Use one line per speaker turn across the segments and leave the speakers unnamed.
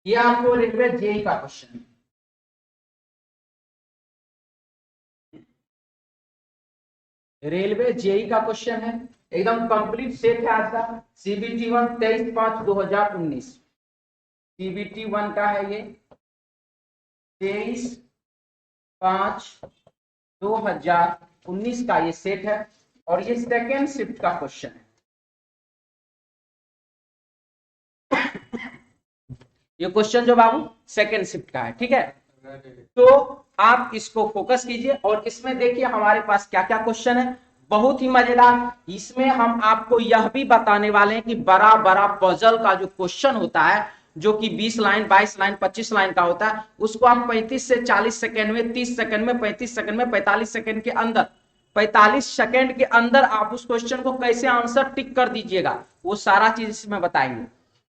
ये आपको railway JEE का क्वेश्चन है। रेलवे जेई का क्वेश्चन है, एकदम कंप्लीट सेट है आज का। सीबीटी 1 23/5/2019, सीबीटी 1 का है ये 23/5/2019 का ये सेट है, और ये सेकेंड शिफ्ट का क्वेश्चन है। ये क्वेश्चन जो बाबू सेकेंड शिफ्ट का है, ठीक है। तो आप इसको फोकस कीजिए, और इसमें देखिए हमारे पास क्या क्या क्वेश्चन है, बहुत ही मजेदार। इसमें हम आपको यह भी बताने वाले हैं कि बड़ा बड़ा पजल का जो क्वेश्चन होता है, जो कि 20 लाइन 22 लाइन 25 लाइन का होता है, उसको आप 35 से 40 सेकंड में, 30 सेकंड में, 35 सेकंड में, 45 सेकंड के अंदर, 45 सेकंड के अंदर आप उस क्वेश्चन को कैसे आंसर टिक कर दीजिएगा, वो सारा चीज इसमें बताएंगे।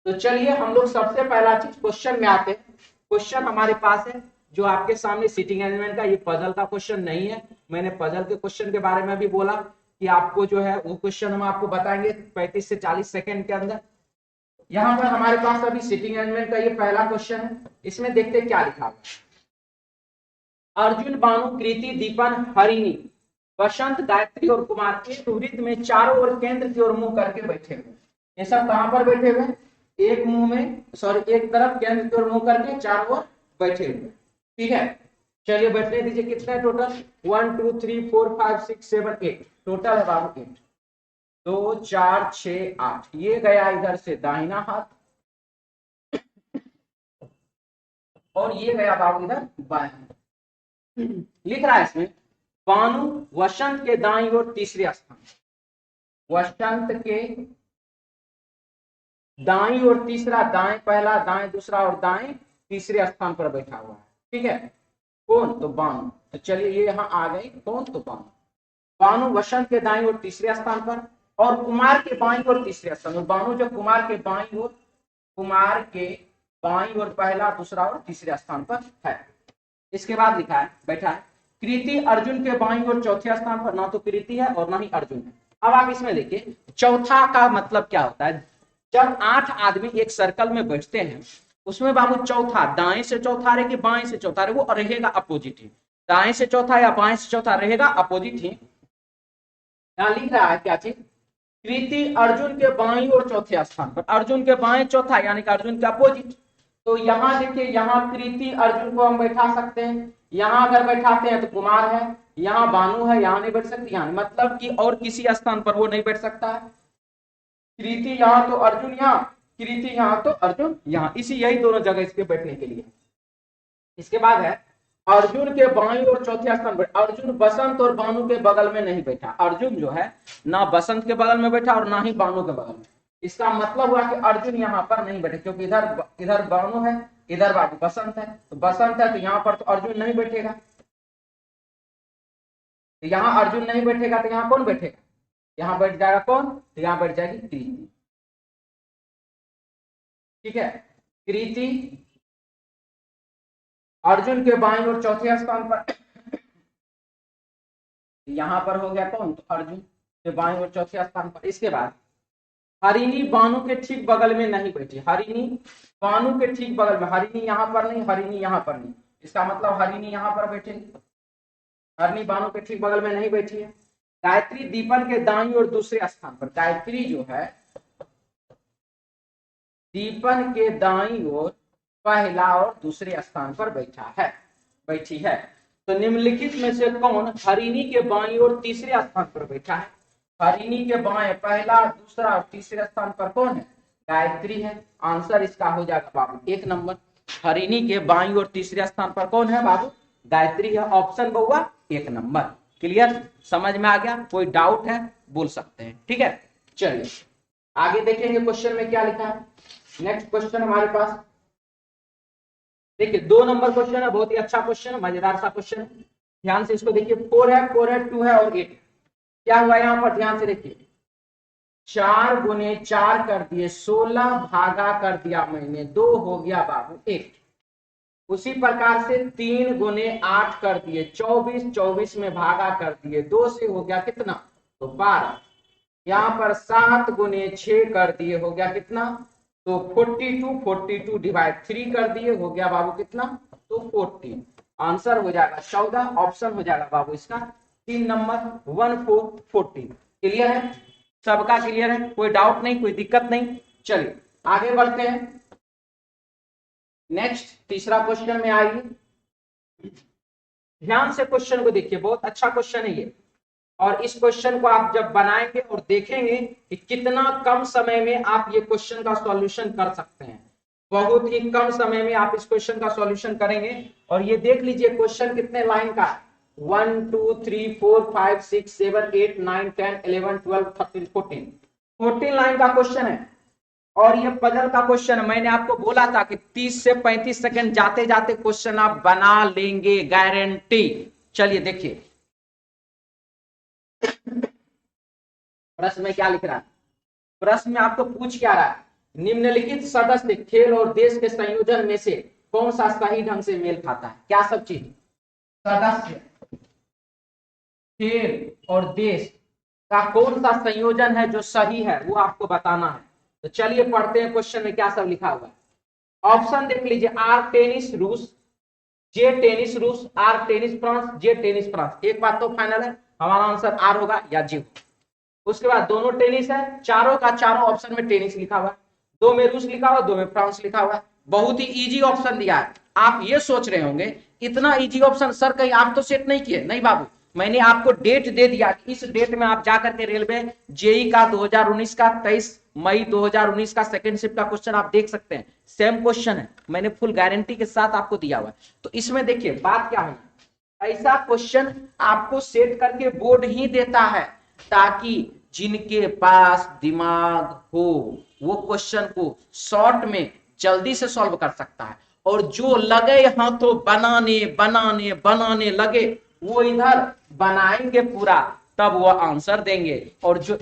तो चलिए हम लोग सबसे पहला चीज क्वेश्चन में आते हैं। क्वेश्चन हमारे पास है जो आपके सामने सीटिंग अरेंजमेंट का, ये पजल का क्वेश्चन नहीं है। मैंने पजल के क्वेश्चन के बारे में भी बोला कि आपको जो है वो क्वेश्चन हम आपको बताएंगे 35 से 40 सेकंड के अंदर। यहाँ पर हमारे पास अभी सीटिंग अरेंजमेंट का ये पहला क्वेश्चन है। इसमें देखते क्या लिखा हुआ है। अर्जुन, बानु, कृति, दीपन, हरिणी, बसंत, गायत्री और कुमार एक वृत्त में चारों ओर केंद्र की ओर मुंह करके बैठे हुए। ये सब कहां पर बैठे हुए? एक मुंह में, सॉरी, एक तरफ केंद्र की ओर मुंह करके चारों ओर बैठे हुए, ठीक है। चलिए बैठने दीजिए। कितने टोटल? 1 2 3 4 5 6 7 8 टोटल है बाबू 8। 2 4 6 8, ये गया इधर से दाहिना हाथ, और ये गया बाबू इधर बाएं हाथ। लिख रहा है इसमें, बानु वसंत के दाईं ओर तीसरे स्थान, वसंत के दाईं ओर तीसरा, दाएं पहला, दाएं दूसरा और दाएं तीसरे स्थान पर बैठा हुआ है, ठीक है। कौन? तो बानु। तो चलिए ये यहाँ आ गई, कौन? तो बानु। बानु वसंत के दाईं ओर तीसरे स्थान पर, और कुमार के बाईं ओर तीसरे स्थान पर। बानु जो कुमार के बाईं ओर, कुमार के बाईं ओर पहला, दूसरा और तीसरे स्थान पर है। इसके बाद लिखा है, बैठा है, कृति अर्जुन के बाईं ओर चौथे स्थान पर। ना तो कृति है और ना ही अर्जुन है। अब आप इसमें देखिए, चौथा का मतलब क्या होता है? जब 8 आदमी एक सर्कल में बैठते हैं, उसमें बाबू चौथा दाएं से चौथा रहे कि बाएं से चौथा रहे, वो रहेगा अपोजिट ही। दाएं से चौथा या बाएं से चौथा रहेगा अपोजिट ही। यहां लिख रहा है क्या चीज? कृति अर्जुन के बाईं ओर चौथे स्थान पर, अर्जुन के बाएं चौथा यानी कि अर्जुन के अपोजिट। तो यहाँ देखिए, यहाँ कृति अर्जुन को हम बैठा सकते हैं, यहाँ अगर बैठाते हैं तो कुमार है, यहाँ बानु है, यहाँ नहीं बैठ सकती, यहाँ मतलब कि और किसी स्थान पर वो नहीं बैठ सकता है। कृति यहाँ तो अर्जुन यहाँ, कृति यहाँ तो अर्जुन यहाँ, इसी यही दोनों जगह इसके बैठने के लिए। इसके बाद है, अर्जुन के बाईं और चौथे स्थान पर। अर्जुन बसंत और बानु के बगल में नहीं बैठा। अर्जुन जो है ना बसंत के बगल में बैठा और ना ही बानु के बगल में। इसका मतलब हुआ कि अर्जुन यहाँ पर नहीं बैठे, क्योंकि इधर बानु है, इधर बाबू बसंत है। तो बसंत है तो यहाँ पर तो अर्जुन नहीं बैठेगा। तो यहाँ अर्जुन नहीं बैठेगा तो यहाँ कौन बैठेगा? यहाँ बैठ जाएगा कौन? तो यहाँ बैठ जाएगी कृति, ठीक है। कृति अर्जुन के बाईं ओर चौथे स्थान पर, यहां पर हो गया कौन? तो अर्जुन के बाईं ओर चौथे स्थान पर। इसके बाद हरिणी बानु के ठीक बगल में नहीं बैठी। हरिणी बानु के ठीक बगल में, हरिणी यहां पर नहीं, हरिणी यहां पर नहीं। इसका मतलब हरिणी यहां पर बैठेगी, हरिणी बानु के ठीक बगल में नहीं बैठी है। गायत्री दीपन के दाईं ओर दूसरे स्थान पर। गायत्री जो है दीपन के दाईं ओर पहला और दूसरे स्थान पर बैठी है। तो निम्नलिखित में से कौन हरिणी के बाईं ओर तीसरे स्थान पर बैठा है? हरिणी के बाएं पहला, दूसरा और तीसरे स्थान पर कौन है? गायत्री है। आंसर इसका हो जाएगा बाबू 1 नंबर। हरिणी के बाईं ओर तीसरे स्थान पर कौन है बाबू? गायत्री है। ऑप्शन बहुआ 1 नंबर। क्लियर? समझ में आ गया? कोई डाउट है बोल सकते हैं, ठीक है। चलिए आगे देखेंगे क्वेश्चन में क्या लिखा है। नेक्स्ट क्वेश्चन हमारे पास देखिए 2 नंबर क्वेश्चन है, बहुत ही अच्छा क्वेश्चन है, मजेदार सा क्वेश्चन है। ध्यान से इसको देखिए। 4 है, 2 है और 8। क्या हुआ यहाँ पर? ध्यान से देखिए, 4 गुने 4 कर दिए 16, भागा कर दिया मैंने 2, हो गया बाबू 8। उसी प्रकार से 3 गुने 8 कर दिए 24, 24 में भागा कर दिए 2 से, हो गया कितना? तो 12। यहाँ पर 7 गुने 6 कर दिए, हो गया कितना? तो 42 डिवाइड 3 कर दिए, हो गया बाबू कितना, तो 14। आंसर हो जाएगा 14, ऑप्शन हो जाएगा बाबू इसका 3 नंबर 1414। क्लियर है, सबका क्लियर है, कोई डाउट नहीं, कोई दिक्कत नहीं। चलिए आगे बढ़ते हैं। नेक्स्ट तीसरा क्वेश्चन में आइए, ध्यान से क्वेश्चन को देखिए, बहुत अच्छा क्वेश्चन है ये। और इस क्वेश्चन को आप जब बनाएंगे और देखेंगे कि कितना कम समय में आप ये क्वेश्चन का सॉल्यूशन कर सकते हैं, बहुत ही कम समय में आप इस क्वेश्चन का सॉल्यूशन करेंगे। और ये देख लीजिए क्वेश्चन कितने लाइन का, 1 2 3 4 5 6 7 8 9 10 11 12 13 14 लाइन का क्वेश्चन है। और ये पजल का क्वेश्चन है, मैंने आपको बोला था कि 30 से 35 सेकंड जाते जाते क्वेश्चन आप बना लेंगे, गारंटी। चलिए देखिए प्रश्न में क्या लिख रहा है, प्रश्न में आपको पूछ क्या रहा है, निम्नलिखित सदस्य खेल और देश के संयोजन में से कौन सा सही ढंग से मेल खाता है। क्या सब चीज, सदस्य, खेल और देश का कौन सा संयोजन है जो सही है, वो आपको बताना है। तो चलिए पढ़ते हैं क्वेश्चन में क्या सब लिखा हुआ है। ऑप्शन देख लीजिए, आर टेनिस रूस, जे टेनिस रूस, R tennis France, J tennis France. एक बात तो फाइनल है, हमारा आंसर आर होगा या जी। उसके बाद दोनों टेनिस है, चारों का चारों ऑप्शन में टेनिस लिखा हुआ है, दो में रूस लिखा हुआ, दो में फ्रांस लिखा हुआ है। बहुत ही इजी ऑप्शन दिया है। आप ये सोच रहे होंगे इतना इजी ऑप्शन सर कहीं आप तो सेट नहीं किए, नहीं बाबू, मैंने आपको डेट दे दिया, इस डेट में आप जाकर के रेलवे जेई का 2019 का 23 मई 2019 का सेकंड शिफ्ट का क्वेश्चन आप देख सकते हैं, सेम क्वेश्चन है, मैंने फुल गारंटी के साथ आपको दिया हुआ है। तो इसमें देखिए बात क्या है, ऐसा क्वेश्चन आपको सेट करके बोर्ड ही देता है ताकि जिनके पास दिमाग हो वो क्वेश्चन को शॉर्ट में जल्दी से सॉल्व कर सकता है, और जो लगे हाथों बनाने बनाने बनाने लगे वो इधर बनाएंगे पूरा, तब वो आंसर देंगे। और जो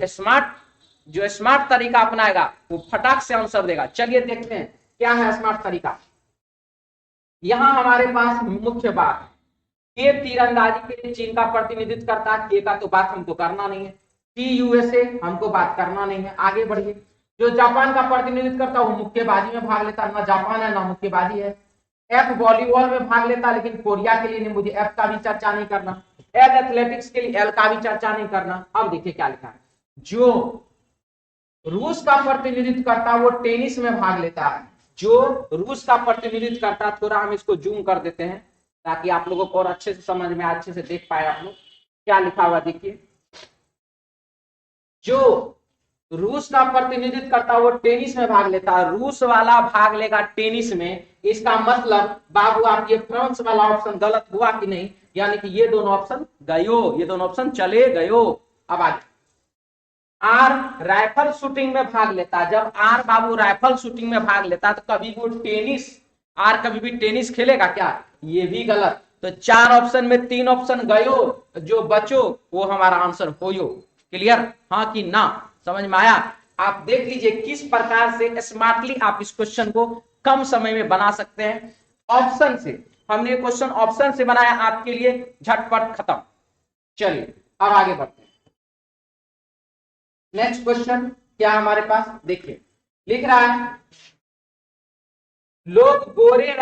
स्मार्ट तरीका अपनाएगा वो फटाक से आंसर देगा। चलिए देखते हैं क्या है स्मार्ट तरीका। यहां हमारे पास मुख्य बात, के तीरंदाजी के लिए चीन का प्रतिनिधित्व करता है, के का तो बात हमको करना नहीं है, टी यूएसए हमको बात करना नहीं है। आगे बढ़िए, जो जापान का प्रतिनिधित्व करता है वो मुक्केबाजी में भाग लेता है, ना जापान है ना मुक्केबाजी है। एफ वॉलीबॉल में भाग लेता है, लेकिन कोरिया के लिए नहीं, मुझे एफ का भी चर्चा नहीं करना। एल एथलेटिक्स के लिए एल का भी चर्चा नहीं करना। अब देखिए क्या लिखा है, जो रूस का प्रतिनिधित्व करता है वो टेनिस में भाग लेता है, जो रूस का प्रतिनिधित्व करता है, थोड़ा हम इसको जूम कर देते हैं ताकि आप लोगों को और अच्छे से समझ में, अच्छे से देख पाए आप लोग क्या लिखा हुआ। देखिए जो रूस का प्रतिनिधित्व करता है वो टेनिस में भाग लेता है, रूस वाला भाग लेगा टेनिस में, इसका मतलब बाबू आप ये फ्रांस वाला ऑप्शन गलत हुआ कि नहीं, यानी कि ये दोनों ऑप्शन गयो, ये दोनों ऑप्शन चले गयो। अब आगे, आर राइफल शूटिंग में भाग लेता है, जब आर बाबू राइफल शूटिंग में भाग लेता है तो कभी वो टेनिस, आर कभी भी टेनिस खेलेगा क्या, ये भी गलत। तो 4 ऑप्शन में 3 ऑप्शन गयो, जो बचो वो हमारा आंसर होयो। क्लियर, हाँ कि ना, समझ में आया। आप देख लीजिए किस प्रकार से स्मार्टली आप इस क्वेश्चन को कम समय में बना सकते हैं। ऑप्शन से हमने क्वेश्चन ऑप्शन से बनाया आपके लिए, झटपट खत्म। चलिए अब आगे बढ़ते हैं। नेक्स्ट क्वेश्चन क्या हमारे पास, देखिए लिख रहा है, लोग गोरे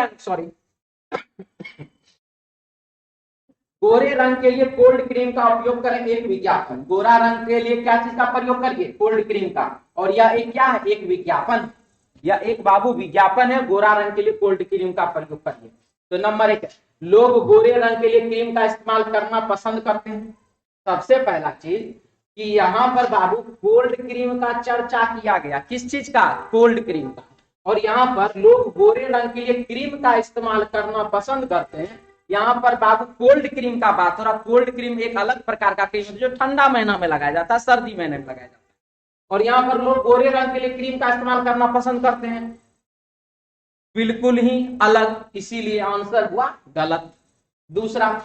रंग के लिए कोल्ड क्रीम का उपयोग करें, एक विज्ञापन। गोरा रंग के लिए क्या चीज का प्रयोग करिए, कोल्ड क्रीम का। और यह एक क्या है, एक विज्ञापन, या एक बाबू विज्ञापन है, गोरा रंग के लिए कोल्ड क्रीम का प्रयोग करिए। तो नंबर 1, लोग गोरे रंग के लिए क्रीम का इस्तेमाल करना पसंद करते हैं। सबसे पहला चीज कि यहाँ पर बाबू कोल्ड क्रीम का चर्चा किया गया, किस चीज का, कोल्ड क्रीम का। और यहाँ पर लोग गोरे रंग के लिए क्रीम का इस्तेमाल करना पसंद करते हैं, यहाँ पर बाबू कोल्ड क्रीम का बात हो रहा। कोल्ड क्रीम एक अलग प्रकार का क्रीम है जो ठंडा महीना में लगाया जाता है, सर्दी महीने में लगाया जाता है। और यहाँ पर लोग गोरे रंग के लिए क्रीम का इस्तेमाल करना पसंद करते हैं, बिल्कुल ही अलग, इसीलिए आंसर हुआ गलत। दूसरा,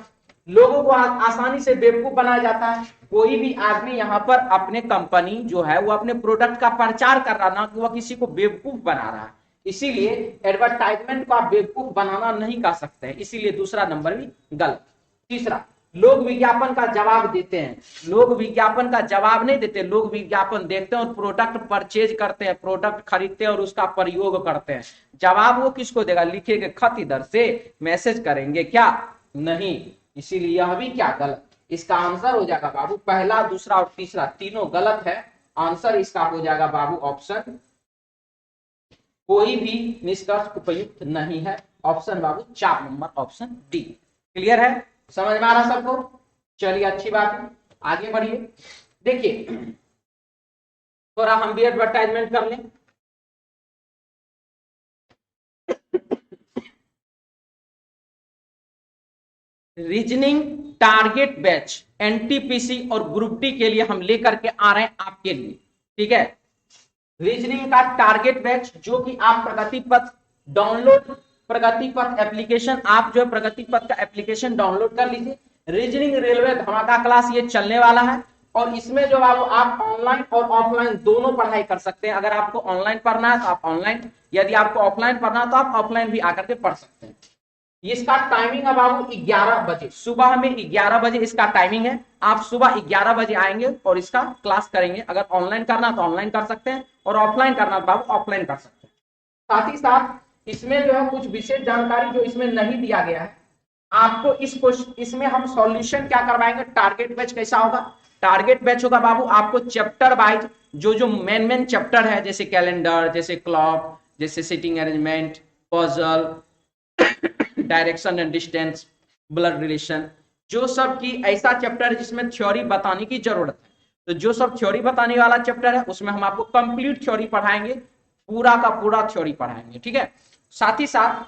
लोगों को आसानी से बेवकूफ बनाया जाता है। कोई भी आदमी यहाँ पर अपने कंपनी जो है वो अपने प्रोडक्ट का प्रचार कर रहा, ना कि वह किसी को बेवकूफ बना रहा है, इसीलिए एडवर्टाइजमेंट को आप बेवकूफ बनाना नहीं कर सकते हैं, इसीलिए दूसरा नंबर भी गलत। तीसरा, लोग विज्ञापन का जवाब देते हैं, लोग विज्ञापन का जवाब नहीं देते, लोग विज्ञापन देखते हैं और प्रोडक्ट परचेज करते हैं, प्रोडक्ट खरीदते हैं और उसका प्रयोग करते हैं। जवाब वो किसको देगा? लिखेंगे खत इधर से, मैसेज करेंगे क्या? नहीं। इसीलिए यह भी क्या? गलत। इसका आंसर हो जाएगा बाबू पहला, दूसरा और तीसरा तीनों गलत है। आंसर इसका हो जाएगा बाबू ऑप्शन, कोई भी निष्कर्ष उपयुक्त नहीं है। ऑप्शन बाबू 4 नंबर, ऑप्शन डी। क्लियर है? समझ में आ रहा सबको? चलिए अच्छी बात है, आगे बढ़िए। देखिए थोड़ा हम भी एडवर्टाइजमेंट कर लें। रीजनिंग टारगेट बैच एनटीपीसी और ग्रुप डी के लिए हम लेकर के आ रहे हैं आपके लिए, ठीक है। रीजनिंग का टारगेट बैच जो कि आप प्रगति पथ डाउनलोड, प्रगति पथ एप्लीकेशन, आप जो है प्रगति पथ का एप्लीकेशन डाउनलोड कर लीजिए। रीजनिंग रेलवे धमाका क्लास ये चलने वाला है और इसमें जो आप ऑनलाइन और ऑफलाइन दोनों पढ़ाई कर सकते हैं। अगर आपको ऑनलाइन पढ़ना है तो आप ऑनलाइन, यदि आपको ऑफलाइन पढ़ना है तो आप ऑफलाइन भी आकर के पढ़ सकते हैं। इसका टाइमिंग है बाबू 11 बजे, सुबह में 11 बजे इसका टाइमिंग है। आप सुबह 11 बजे आएंगे और इसका क्लास करेंगे। अगर ऑनलाइन करना तो ऑनलाइन कर सकते हैं और ऑफलाइन करना तो बाबू ऑफलाइन कर सकते हैं। साथ ही साथ इसमें जो है कुछ विशेष जानकारी जो इसमें नहीं दिया गया है आपको, इसमें हम सॉल्यूशन क्या करवाएंगे। टारगेट बैच कैसा होगा? टारगेट बैच होगा बाबू आपको चैप्टर वाइज जो मेन चैप्टर है, जैसे कैलेंडर, जैसे क्लॉक, जैसे sitting arrangement, puzzle, direction and distance, blood relation, जो सब की ऐसा चैप्टर है जिसमें थ्योरी बताने की जरूरत है। तो जो सब थ्योरी बताने वाला चैप्टर है उसमें हम आपको कंप्लीट थ्योरी पढ़ाएंगे, पूरा का पूरा थ्योरी पढ़ाएंगे, ठीक है। साथ ही साथ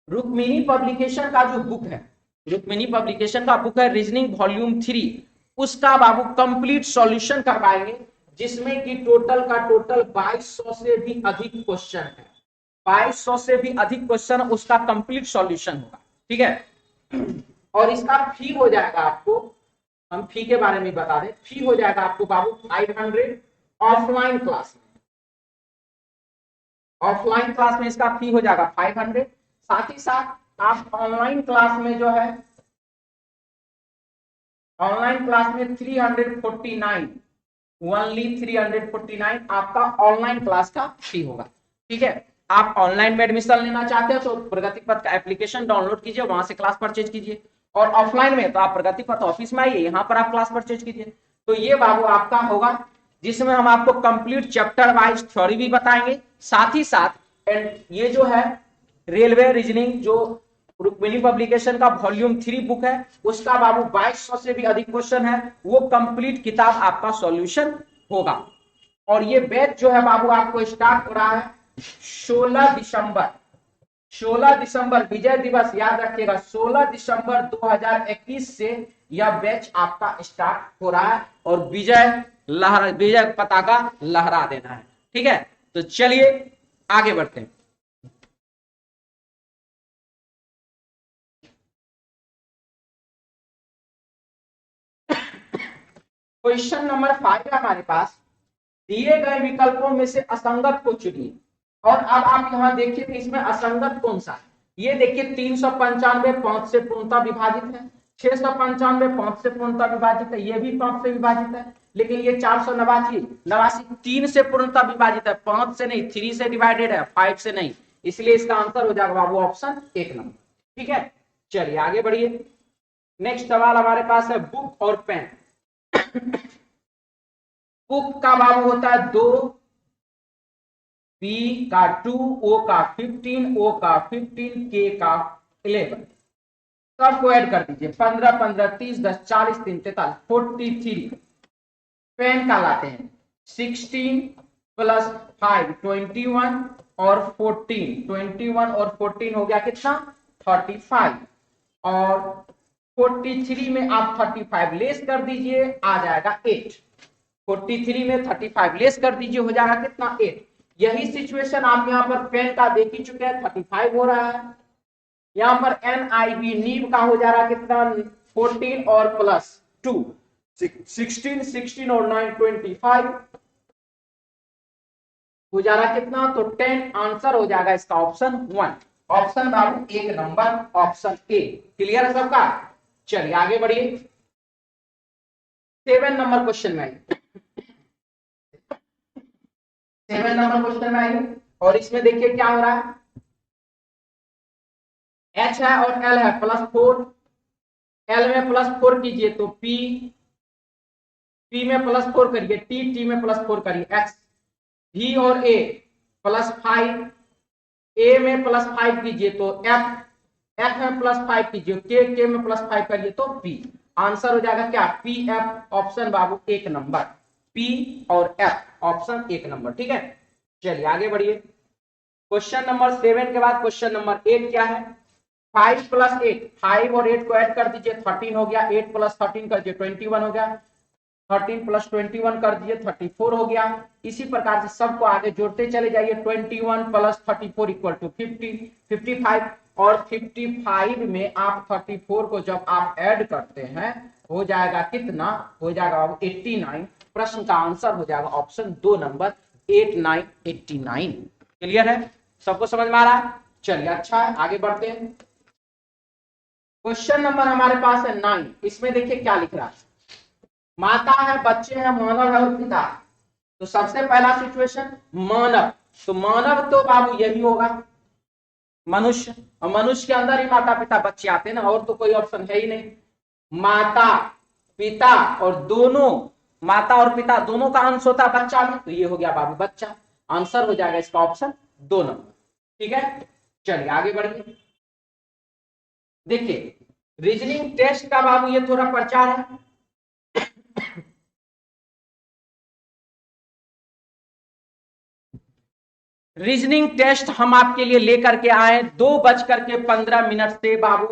रुक्मिणी पब्लिकेशन का जो बुक है, रुक्मिणी पब्लिकेशन का बुक है रीजनिंग वॉल्यूम 3, उसका बाबू कंप्लीट सॉल्यूशन करवाएंगे, जिसमें कि टोटल का टोटल 2200 से भी अधिक क्वेश्चन है। 2200 से भी अधिक क्वेश्चन, उसका कंप्लीट सॉल्यूशन होगा, ठीक है। और इसका फी हो जाएगा आपको, हम फी के बारे में बता दें, फी हो जाएगा आपको बाबू 500 ऑफलाइन क्लास में, ऑफलाइन क्लास में इसका फी हो जाएगा 500। साथ ही साथ आप ऑनलाइन क्लास में जो है, ऑनलाइन क्लास में 349, ओनली 349 आपका ऑनलाइन क्लास का फी होगा, ठीक है। आप ऑनलाइन में एडमिशन लेना चाहते हो तो प्रगति पथ का एप्लीकेशन डाउनलोड कीजिए, वहां से क्लास परचेज कीजिए। और ऑफलाइन में तो आप प्रगति पथ ऑफिस में आइए, यहाँ पर आप क्लास परचेज कीजिए। तो ये बाबू आपका होगा जिसमें हम आपको कंप्लीट चैप्टर वाइज थ्योरी भी बताएंगे। साथ ही साथ ये जो है रेलवे रीजनिंग जो रुक्मिणी पब्लिकेशन का वॉल्यूम 3 बुक है, उसका बाबू 2200 से भी अधिक क्वेश्चन है, वो कंप्लीट किताब आपका सॉल्यूशन होगा। और ये बैच जो है बाबू आपको स्टार्ट हो रहा है 16 दिसंबर, 16 दिसंबर विजय दिवस याद रखिएगा, 16 दिसंबर 2021 से यह बैच आपका स्टार्ट हो रहा है और विजय पताका लहरा देना है, ठीक है। तो चलिए आगे बढ़ते हैं। क्वेश्चन नंबर 5 है हमारे पास, दिए गए विकल्पों में से असंगत को चुनिए। और अब आप यहाँ देखिए कि इसमें असंगत कौन सा है। ये देखिए 395 5 से पूर्णतः विभाजित है, 695 5 से पूर्णतः विभाजित है, ये भी 5 से विभाजित है, लेकिन ये 489 3 से पूर्णतः विभाजित है, 5 से नहीं, 3 से डिवाइडेड है, 5 से नहीं। इसलिए इसका आंसर हो जाएगा बाबू ऑप्शन 1 नंबर, ठीक है। चलिए आगे बढ़िए। नेक्स्ट सवाल हमारे पास है बुक और पेन। बुक का बाबू होता है 2, बी का 2, ओ का 15, ओ का 15, के का 11, सबको ऐड कर दीजिए, 15 15 30 10 40 3 43 43। पेन का लाते हैं 16 प्लस 5 21 और 14, 21 और 14 हो गया कितना 35, और 43 में आप 35 लेस कर दीजिए, आ जाएगा 8। 43 में 35 लेस कर दीजिए, हो जाएगा कितना 8। यही सिचुएशन आप यहाँ पर पेन का देख ही चुके हैं, 35 हो रहा है। यहाँ पर NIV नीब का हो जा रहा है कितना 14 और प्लस 2 16, 16 और 9 25 हो जा रहा है कितना, तो 10। आंसर हो जाएगा इसका ऑप्शन 1, ऑप्शन बाबू 1 नंबर, ऑप्शन ए। क्लियर है सबका? चलिए आगे बढ़िए, 7 नंबर क्वेश्चन में आइए। 7 नंबर क्वेश्चन में आइए, और इसमें देखिए क्या हो रहा है, H है और L है +4, L में +4 कीजिए तो P में +4 करिए, T में +4 करिए, X V और A +5, A में +5 कीजिए तो F में +5 कीजिए, K में +5 करिए तो P। आंसर हो जाएगा क्या, PF, ऑप्शन बाबू 1 नंबर, P और F ऑप्शन 1 नंबर। ठीक है, चलिए आगे बढ़िए, क्वेश्चन नंबर 7 के बाद क्वेश्चन नंबर 8 क्या है, 5 + 8, 5 और 8 को ऐड कर दीजिए 13 हो गया, 8 + 13 कर दीजिए 21 हो गया, 13 + 21 कर दीजिए 34 हो गया। इसी प्रकार से सबको आगे जोड़ते चले जाइए, 21 + 34 = 50, 55, और 55 में आप 34 को जब आप ऐड करते हैं हो जाएगा कितना, हो जाएगा 89। प्रश्न का आंसर हो जाएगा ऑप्शन 2 नंबर 89। क्लियर है, सबको समझ में आ रहा है? चलिए अच्छा है, आगे बढ़ते हैं। क्वेश्चन नंबर हमारे पास है 9, इसमें देखिए क्या लिख रहा है, माता है, बच्चे हैं, मानव है और पिता। तो सबसे पहला सिचुएशन मानव, तो मानव तो बाबू यही होगा मनुष्य, और मनुष्य के अंदर ही माता पिता बच्चे आते हैं ना, और तो कोई ऑप्शन है ही नहीं। माता पिता और दोनों, माता और पिता दोनों का अंश होता है बच्चा में, तो ये हो गया बाबू बच्चा, आंसर हो जाएगा इसका ऑप्शन 2 नंबर। ठीक है, चलिए आगे बढ़िए, देखिए रीजनिंग टेस्ट का बाबू ये थोड़ा प्रचार है। रीजनिंग टेस्ट हम आपके लिए लेकर के आए 2:15 से बाबू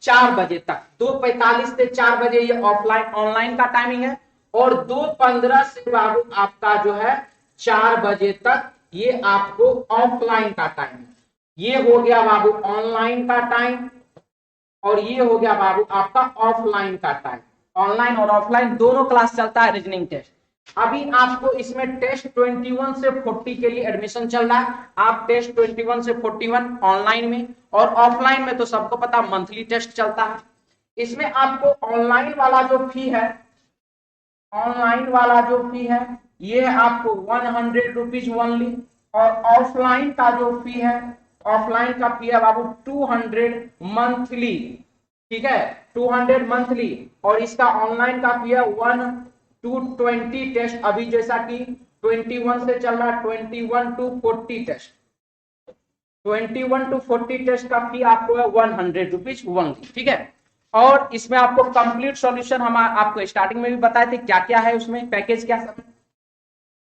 4 बजे तक, 2:45 से 4 बजे ये ऑफलाइन ऑनलाइन का टाइमिंग है, और 2:15 से बाबू आपका जो है 4 बजे तक ये आपको ऑफलाइन का टाइम है। ये हो गया बाबू ऑनलाइन का टाइम, और ये हो गया बाबू आपका ऑफलाइन का टाइम। ऑनलाइन और ऑफलाइन दोनों क्लास चलता है रीजनिंग टेस्ट। अभी आपको इसमें टेस्ट 21 से 40 के लिए एडमिशन चल रहा है, आप टेस्ट 21 से 41 ऑनलाइन में, और ऑफलाइन में तो सबको पता मंथली टेस्ट चलता है। इसमें आपको ऑनलाइन वाला जो फी है, ऑनलाइन वाला जो फी है ये आपको 100 रुपीज ओनली, और ऑफलाइन का जो फी है, ऑफलाइन का फी है बाबू 200 मंथली। ठीक है, 200 मंथली, और इसका ऑनलाइन का फी है 1 to 20 टेस्ट, अभी जैसा कि 21 से चल रहा है 21 to 40 टेस्ट, 21 to 40 टेस्ट का फी आपको है 100 रुपीज ओनली। ठीक है, और इसमें आपको कंप्लीट सॉल्यूशन हम आपको स्टार्टिंग में भी बताए थे क्या क्या है उसमें, पैकेज क्या सब,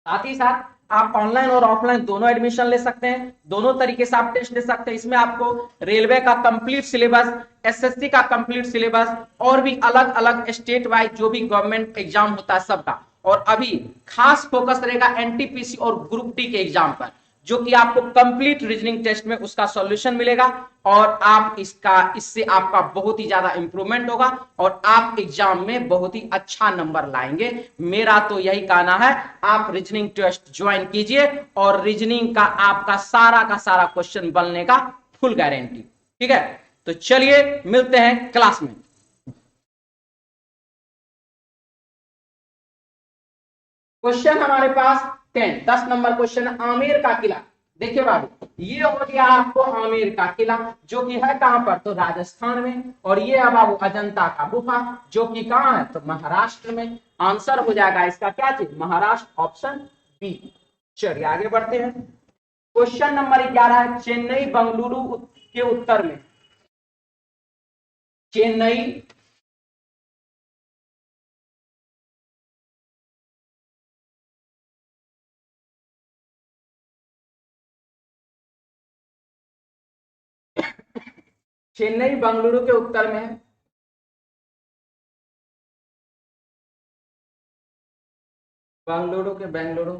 साथ ही साथ आप ऑनलाइन और ऑफलाइन दोनों एडमिशन ले सकते हैं, दोनों तरीके से आप टेस्ट दे सकते हैं। इसमें आपको रेलवे का कंप्लीट सिलेबस, एसएससी का कंप्लीट सिलेबस, और भी अलग अलग स्टेट वाइज जो भी गवर्नमेंट एग्जाम होता है सबका, और अभी खास फोकस रहेगा एनटीपीसी और ग्रुप डी के एग्जाम पर, जो कि आपको कंप्लीट रीजनिंग टेस्ट में उसका सॉल्यूशन मिलेगा, और आप इससे आपका बहुत ही ज्यादा इंप्रूवमेंट होगा, और आप एग्जाम में बहुत ही अच्छा नंबर लाएंगे। मेरा तो यही कहना है, आप रीजनिंग टेस्ट ज्वाइन कीजिए, और रीजनिंग का आपका सारा क्वेश्चन बनने का फुल गारंटी। ठीक है, तो चलिए मिलते हैं क्लास में। क्वेश्चन हमारे पास 10 नंबर क्वेश्चन, आमेर का किला। देखिए बाबू, ये हो गया आपको आमेर का किला, जो कि है कहां पर, तो राजस्थान में, और ये है बाबू अजंता का गुफा, जो कि कहां है, तो महाराष्ट्र में। आंसर हो जाएगा इसका क्या चीज, महाराष्ट्र, ऑप्शन बी। चलिए आगे बढ़ते हैं, क्वेश्चन नंबर 11 है, चेन्नई बंगलुरु के उत्तर में, चेन्नई चेन्नई बंगलुरु के उत्तर में है, बेंगलुरु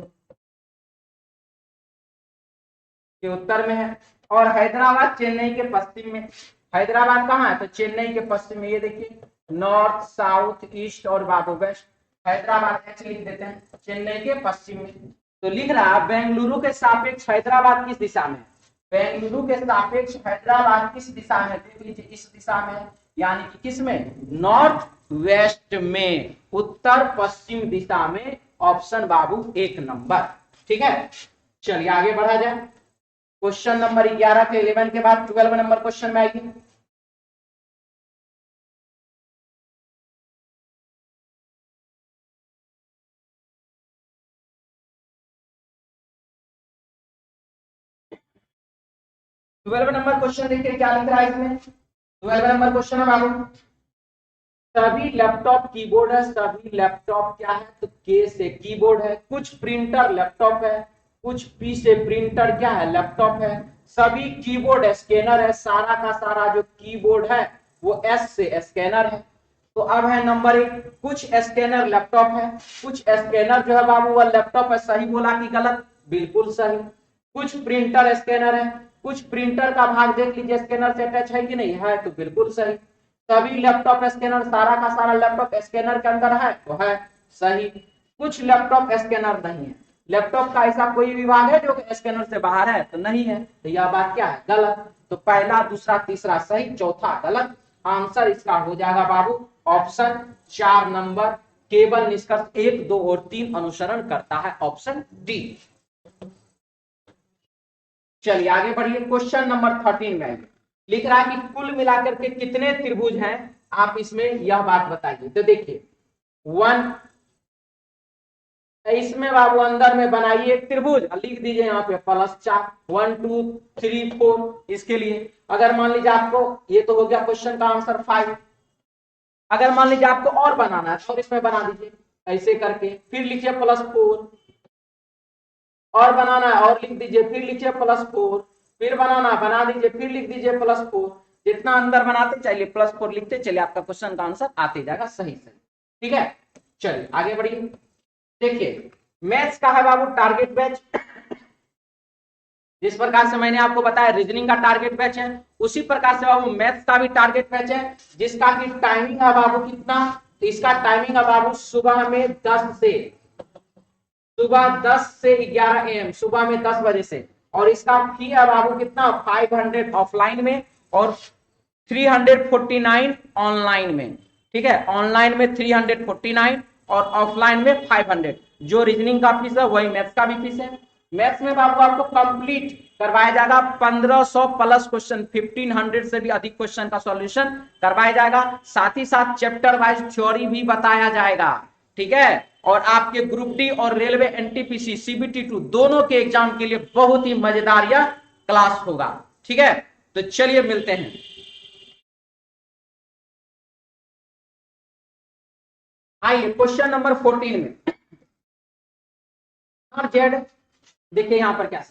के उत्तर में है, और हैदराबाद चेन्नई के पश्चिम में। हैदराबाद कहाँ है, तो चेन्नई के पश्चिम में, ये देखिए नॉर्थ साउथ ईस्ट और बाबू वेस्ट, हैदराबाद एच लिख देते हैं, चेन्नई के पश्चिम में। तो लिख रहा है बेंगलुरु के सापेक्ष हैदराबाद किस दिशा में, बेंगलुरु के सापेक्ष हैदराबाद किस दिशा में, देख लीजिए इस दिशा में, यानी कि किसमें, नॉर्थ वेस्ट में, उत्तर पश्चिम दिशा में। ऑप्शन बाबू 1 नंबर। ठीक है, चलिए आगे बढ़ा जाए। क्वेश्चन नंबर 11 के 11 के बाद 12 नंबर क्वेश्चन में आएगी। ट्वेल्व नंबर क्वेश्चन देखिए क्या लिख रहा है इसमें। 12 नंबर क्वेश्चन है बाबू, सभी लैपटॉप कीबोर्ड है। सभी लैपटॉप क्या है, तो के से कीबोर्ड है। कुछ प्रिंटर लैपटॉप है, कुछ पी से प्रिंटर क्या है, लैपटॉप है। सभी कीबोर्ड स्कैनर है। सारा का सारा जो कीबोर्ड है वो एस से स्कैनर है। तो अब है नंबर 1, कुछ स्कैनर लैपटॉप है। कुछ स्कैनर जो है बाबू वह लैपटॉप है। सही बोला कि गलत, बिल्कुल सही। कुछ प्रिंटर स्कैनर है। कुछ प्रिंटर का भाग देख लीजिए स्कैनर से अटैच है कि नहीं है, तो बिल्कुल सही। सभी लैपटॉप स्कैनर, सारा का सारा लैपटॉप स्कैनर के अंदर है, तो है सही। कुछ लैपटॉप स्कैनर नहीं है। लैपटॉप का ऐसा कोई विभाग है जो स्कैनर से बाहर है, तो नहीं है। तो यह बात क्या है, गलत। तो पहला, दूसरा, तीसरा सही, चौथा गलत। आंसर इसका हो जाएगा बाबू ऑप्शन 4 नंबर। केवल निष्कर्ष 1, 2 और 3 अनुसरण करता है, ऑप्शन डी। चलिए आगे बढ़िए। क्वेश्चन नंबर 13 में लिख रहा है कि कुल मिलाकर के कितने त्रिभुज हैं, आप इसमें यह बात बताइए। तो देखिए 1, इसमें बाबू अंदर में बनाइए एक त्रिभुज, लिख दीजिए यहाँ पे +4, 1 2 3 4। इसके लिए अगर मान लीजिए आपको, ये तो हो गया क्वेश्चन का आंसर 5। अगर मान लीजिए आपको और बनाना है तो इसमें बना दीजिए ऐसे करके, फिर लिखिए +4। और बनाना है और लिख दीजिए, फिर लिखिए +4। फिर बनाना, बना दीजिए, फिर लिख दीजिए +4। जितना अंदर बनाते चलिए +4 लिखते चलिए, आपका क्वेश्चन का आंसर आते जाएगा सही सही। ठीक है, चलिए आगे बढ़िए। देखिए मैथ्स का है बाबू टारगेट बैच। जिस प्रकार से मैंने आपको बताया रीजनिंग का टारगेट बैच है, उसी प्रकार से बाबू मैथ्स का भी टारगेट बैच है, जिसका की टाइमिंग है बाबू कितना, तो इसका टाइमिंग है बाबू सुबह में 10 से, सुबह 10 से 11 AM, सुबह में 10 बजे से। और इसका फी है बाबू कितना, 500 ऑफलाइन में और 349 ऑनलाइन में। ठीक है, ऑनलाइन में 349 और ऑफलाइन में 500। जो रीजनिंग का फीस है वही मैथ्स का भी फीस है। मैथ्स में बाबू आपको कंप्लीट करवाया जाएगा 1500 प्लस क्वेश्चन, 1500 से भी अधिक क्वेश्चन का सॉल्यूशन करवाया जाएगा। साथ ही साथ चैप्टर वाइज थ्योरी भी बताया जाएगा। ठीक है, और आपके ग्रुप डी और रेलवे एनटीपीसी CBT2 दोनों के एग्जाम के लिए बहुत ही मजेदार यह क्लास होगा। ठीक है, तो चलिए मिलते हैं। आइए क्वेश्चन नंबर 14 में जेड, देखिए यहां पर क्या,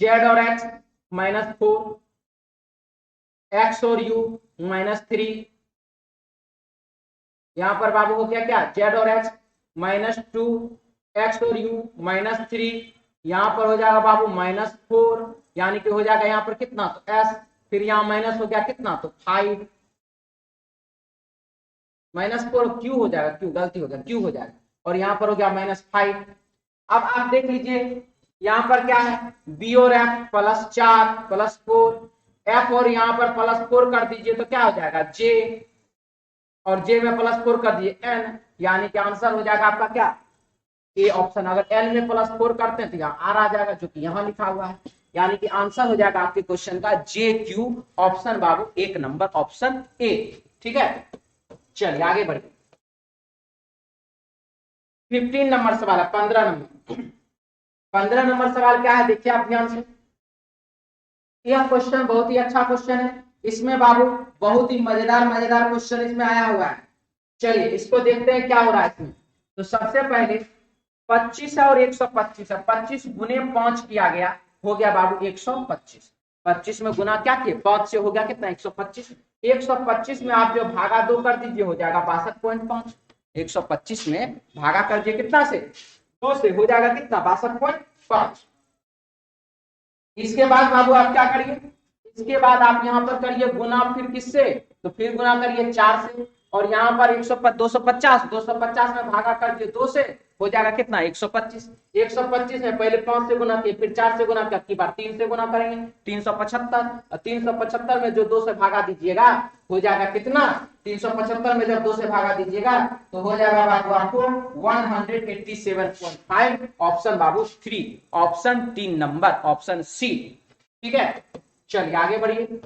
जेड और एक्स -4, एक्स और यू -3। यहां पर बाबू हो गया क्या, जेड और एक्स -2, एक्स और यू -3। यहां पर हो जाएगा बाबू -4, यानी कि हो जाएगा यहां पर कितना, तो एस। फिर यहां माइनस हो गया कितना, तो 5, -4 क्यू हो जाएगा, क्यू गलती हो गया, क्यू हो जाएगा। और यहां पर हो गया -5। अब आप देख लीजिए यहां पर क्या है, बी और एफ +4 +4, एफ और यहां पर +4 कर दीजिए तो क्या हो जाएगा, जे, और जे में +4 कर दिए एन, यानी कि आंसर हो जाएगा आपका क्या, ए ऑप्शन। अगर एल में +4 करते हैं तो यहाँ आर आ जाएगा, जो कि यहाँ लिखा हुआ है। यानी कि आंसर हो जाएगा आपके क्वेश्चन का जे क्यू, ऑप्शन बाबू 1 नंबर, ऑप्शन ए। ठीक है, चलिए आगे बढ़िए। 15 नंबर सवाल है, 15 नंबर। 15 नंबर सवाल क्या है, देखिए आप ध्यान से। यह क्वेश्चन बहुत ही अच्छा क्वेश्चन है। इसमें बाबू बहुत ही मजेदार मजेदार क्वेश्चन इसमें आया हुआ है। चलिए इसको देखते हैं क्या हो रहा है इसमें। तो सबसे पहले 25 है और 125 है, 25 गुने 5 किया गया, हो गया बाबू 125। 25 में गुना क्या किए, 5 से हो गया कितना, 125। 125 में आप जो भागा 2 कर दीजिए हो जाएगा 62.5। 125 में भागा कर दिए कितना से, 2 से, हो जाएगा कितना, 62.5। इसके बाद बाबू आप क्या करिए, इसके बाद आप यहाँ पर करिए गुना, फिर किससे, तो फिर गुना करिए 4 से। और यहाँ पर 250 में भागा कर दिए 2 से, हो जाएगा कितना 125। 125 है, पहले 5 से गुना किए, फिर 4 से गुना किया, की बार 3 से गुना करेंगे 375, और 375 में जो 2 से भागा दीजिएगा हो जाएगा कितना, 375 में जब 2 से भागा दीजिएगा तो हो जाएगा बाबू आपको 187.5। ऑप्शन बाबू 3, ऑप्शन 3 नंबर, ऑप्शन सी। ठीक है, चलिए आगे बढ़िए।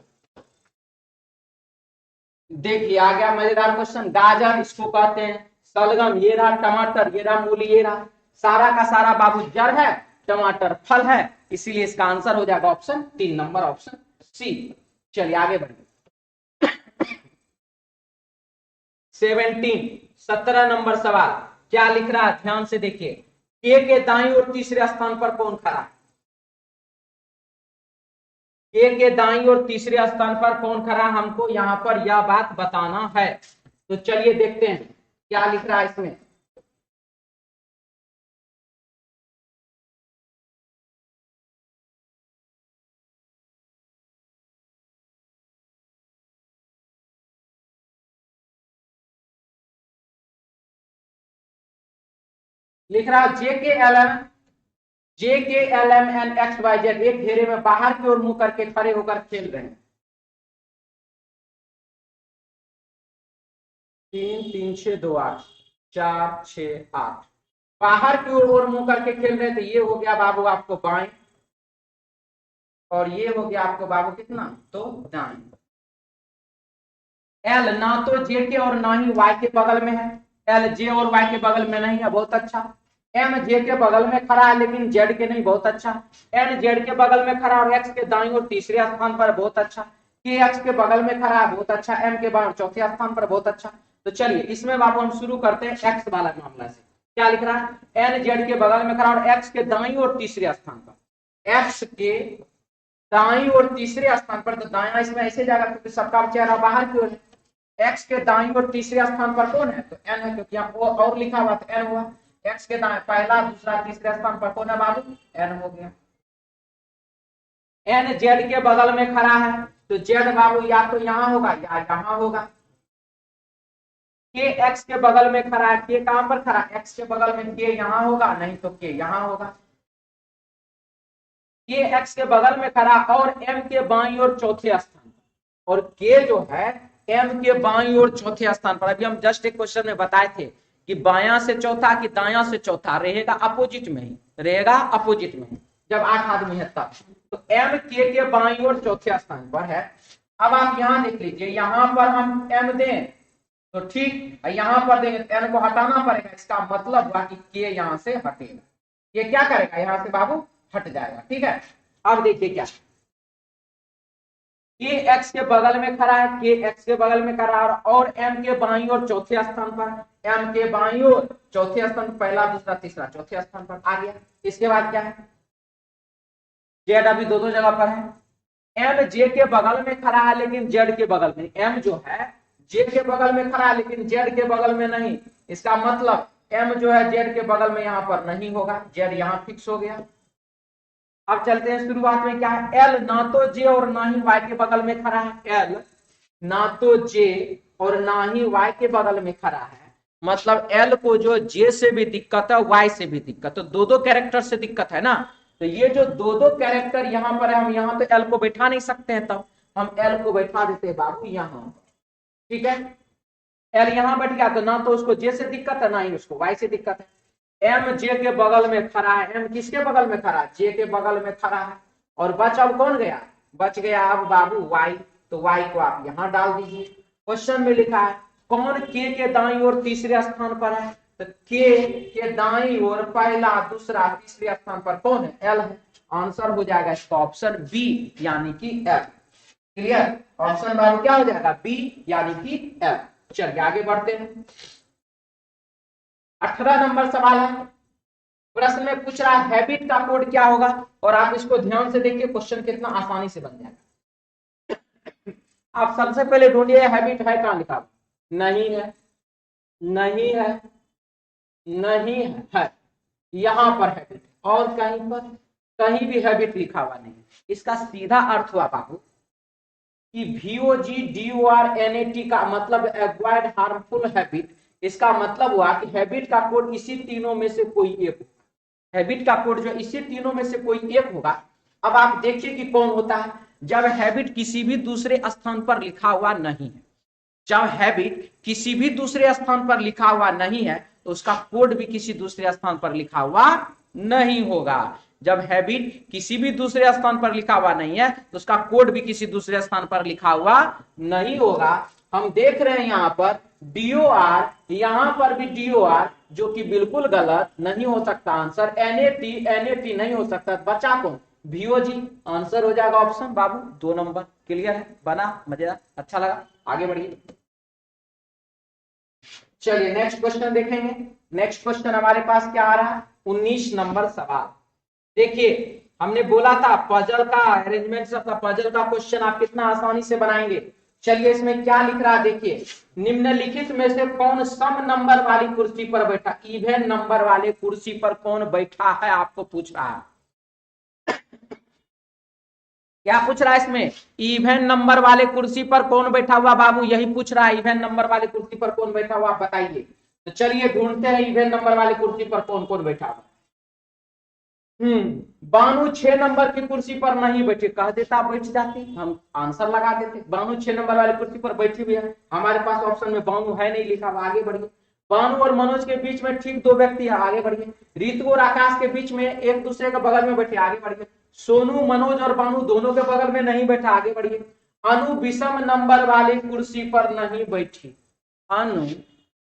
देखिए आ गया मजेदार क्वेश्चन। गाजर इसको कहते हैं, सलगम ये रहा, टमाटर ये रहा, मूली ये रहा, सारा का सारा बाबू जड़ है, टमाटर फल है, इसीलिए इसका आंसर हो जाएगा ऑप्शन 3 नंबर, ऑप्शन सी। चलिए आगे बढ़िए। 17 नंबर सवाल क्या लिख रहा है, ध्यान से देखिए। के दाईं और तीसरे स्थान पर कौन खड़ा है? के दाईं और तीसरे स्थान पर कौन खड़ा, हमको यहां पर यह बात बताना है। तो चलिए देखते हैं क्या लिख रहा है इसमें। लिख रहा है JK LM एंड XYZ एक घेरे में बाहर की ओर मुंह करके खड़े होकर खेल रहे हैं। 3 3 6 2 8 4 6 8 बाहर की ओर मुंह करके खेल रहे थे। ये हो गया बाबू आपको बाएं, और ये हो गया आपको बाबू कितना, तो दाएं। एल ना तो जे के और ना ही वाई के बगल में है, एल जे और वाई के बगल में नहीं है, बहुत अच्छा। एम जे के बगल में खड़ा है लेकिन जेड के नहीं, बहुत अच्छा। एन जेड के बगल में खड़ा और एक्स के दाईं और तीसरे स्थान पर, बहुत अच्छा। के एक्स के बगल में खड़ा है, बहुत अच्छा। एम के बाद चौथे स्थान पर, बहुत अच्छा। तो चलिए इसमें बाबू हम शुरू करते हैं एक्स वाला मामला से। क्या लिख रहा है, एन जेड के बगल में खड़ा और एक्स के दाईं और तीसरे स्थान पर, एक्स के दाईं और तीसरे स्थान पर, तो दाया इसमें ऐसे जाएगा क्योंकि सबका चेहरा बाहर की ओर है। एक्स के दाईं और तीसरे स्थान पर कौन है, तो एन है, क्योंकि यहाँ और लिखा हुआ तो एन हुआ। एक्स के दाएं पहला दूसरा तीसरे स्थान पर कौन है बाबू, एन हो गया। एन जेड के बगल में खड़ा है, तो जेड बाबू या तो यहाँ होगा या यहाँ होगा। के एक्स के बगल में खड़ा है, के कहां पर खड़ा, एक्स के बगल में, के यहाँ होगा, नहीं तो के यहाँ होगा। के एक्स के बगल में खड़ा और एम के बाईं और चौथे स्थान पर, और के जो है एम के बाईं और चौथे स्थान पर। अभी हम जस्ट एक क्वेश्चन में बताए थे कि बायां से चौथा कि दायां से चौथा, रहेगा अपोजिट में ही, रहेगा अपोजिट में ही, जब 8 आदमी है तब। तो एम के बाईं और चौथे स्थान पर है। अब आप यहां देख लीजिए, यहां पर हम एम दें तो ठीक, यहां पर देंगे तो एन को हटाना पड़ेगा। इसका मतलब हुआ कि के यहां से हटेगा, ये क्या करेगा, यहां से बाबू हट जाएगा। ठीक है, अब देखिए क्या, के एक्स के बगल में खड़ा है, के एक्स के बगल में खड़ा है और एम के बाईं और चौथे स्थान पर, एम के बाईं और चौथे स्थान, पहला दूसरा तीसरा चौथे स्थान पर आ गया। इसके बाद क्या है, जेड अभी दो जगह पर है। एम जे के बगल में खड़ा है लेकिन जेड के बगल में, एम जो है जे के बगल में खड़ा है लेकिन जेड के बगल में नहीं। इसका मतलब एम जो है जेड के बगल में यहाँ पर नहीं होगा, जेड यहाँ फिक्स हो गया। अब चलते हैं शुरुआत में क्या है, एल ना तो जे और ना ही वाई के बगल में खड़ा है। एल ना तो जे और ना ही वाई के बगल में खड़ा है, मतलब एल को जो जे से भी दिक्कत है, वाई से भी दिक्कत, तो दो कैरेक्टर से दिक्कत है ना। तो ये जो दो कैरेक्टर यहाँ पर है, हम यहाँ तो एल को बैठा नहीं सकते हैं, तब हम एल को बैठा देते हैं बाबू यहाँ। ठीक है, एल यहाँ बैठ गया तो ना तो उसको जे से दिक्कत है ना ही उसको वाई से दिक्कत है। एम जे के बगल में खड़ा है, एम किसके बगल में खड़ा है, जे के बगल में खड़ा है, और बच अब कौन गया, बच गया अब बाबू वाई। तो वाई को आप यहां डाल दीजिए। क्वेश्चन में लिखा है कौन के दाईं ओर तीसरे स्थान पर है, तो के दाईं ओर पहला दूसरा तीसरे स्थान पर कौन है, एल है। आंसर हो जाएगा इसका ऑप्शन बी यानी कि एल। क्लियर, ऑप्शन बाबू क्या हो जाएगा, बी यानी कि एल। चलिए आगे बढ़ते हैं। 18 नंबर सवाल है, प्रश्न में पूछ रहा है हैबिट का कोड क्या होगा, और आप इसको ध्यान से देखिए, क्वेश्चन कितना आसानी से बन जाएगा। आप सबसे पहले ढूंढिए हैबिट है कहां लिखा, नहीं है, नहीं है, नहीं है, यहां पर हैबिट, और कहीं पर कहीं भी हैबिट लिखा हुआ नहीं। इसका सीधा अर्थ हुआ बाबू कि VOGDORNAT का मतलब अवॉइड हार्मफुल हैबिट, इसका मतलब हुआ कि हैबिट का कोड इसी तीनों में से कोई एक होगा। हैबिट का कोड जो इसी तीनों में से कोई एक होगा। अब आप देखिए कि कौन होता है। जब हैबिट किसी भी दूसरे स्थान पर लिखा हुआ नहीं है, जब हैबिट किसी भी दूसरे स्थान पर लिखा हुआ नहीं है तो उसका कोड भी किसी दूसरे स्थान पर लिखा हुआ नहीं होगा। जब हैबिट किसी भी दूसरे स्थान पर लिखा हुआ नहीं है तो उसका कोड भी किसी दूसरे स्थान पर लिखा हुआ नहीं होगा। हम देख रहे हैं यहां पर DOR, यहां पर भी DOR, जो कि बिल्कुल गलत नहीं हो सकता आंसर। NAT नहीं हो सकता, बचा कौन? VOG। आंसर हो जाएगा ऑप्शन बाबू 2 नंबर। क्लियर है? बना मजेदार, अच्छा लगा? आगे बढ़िए। चलिए नेक्स्ट क्वेश्चन देखेंगे। नेक्स्ट क्वेश्चन हमारे पास क्या आ रहा है? 19 नंबर सवाल। देखिए हमने बोला था पजल का अरेंजमेंट का, पजल का क्वेश्चन आप कितना आसानी से बनाएंगे। चलिए इसमें क्या लिख रहा है देखिए, निम्नलिखित में से कौन सम नंबर वाली कुर्सी पर बैठा? इवन नंबर वाले कुर्सी पर कौन बैठा है आपको पूछ रहा है। क्या पूछ रहा है इसमें? इवन नंबर वाले कुर्सी पर कौन बैठा हुआ बाबू, यही पूछ रहा है। इवन नंबर वाले कुर्सी पर कौन बैठा हुआ बताइए। तो चलिए ढूंढते हैं इवन नंबर वाले कुर्सी पर कौन कौन बैठा हुआ। बानू 6 नंबर की कुर्सी पर नहीं बैठी, कह देता बैठ जाती, हम आंसर लगा देते। बानू 6 नंबर वाली कुर्सी पर बैठी हुई है, हमारे पास ऑप्शन में बानू है नहीं लिखा। आगे बढ़िए। बानू और मनोज के बीच में ठीक 2 व्यक्ति है, आगे बढ़िए। ऋतु और आकाश के बीच में एक दूसरे के बगल में बैठे, आगे बढ़िए। सोनू मनोज और बानू दोनों के बगल में नहीं बैठा, आगे बढ़िए। अनु विषम नंबर वाली कुर्सी पर नहीं बैठी, अनु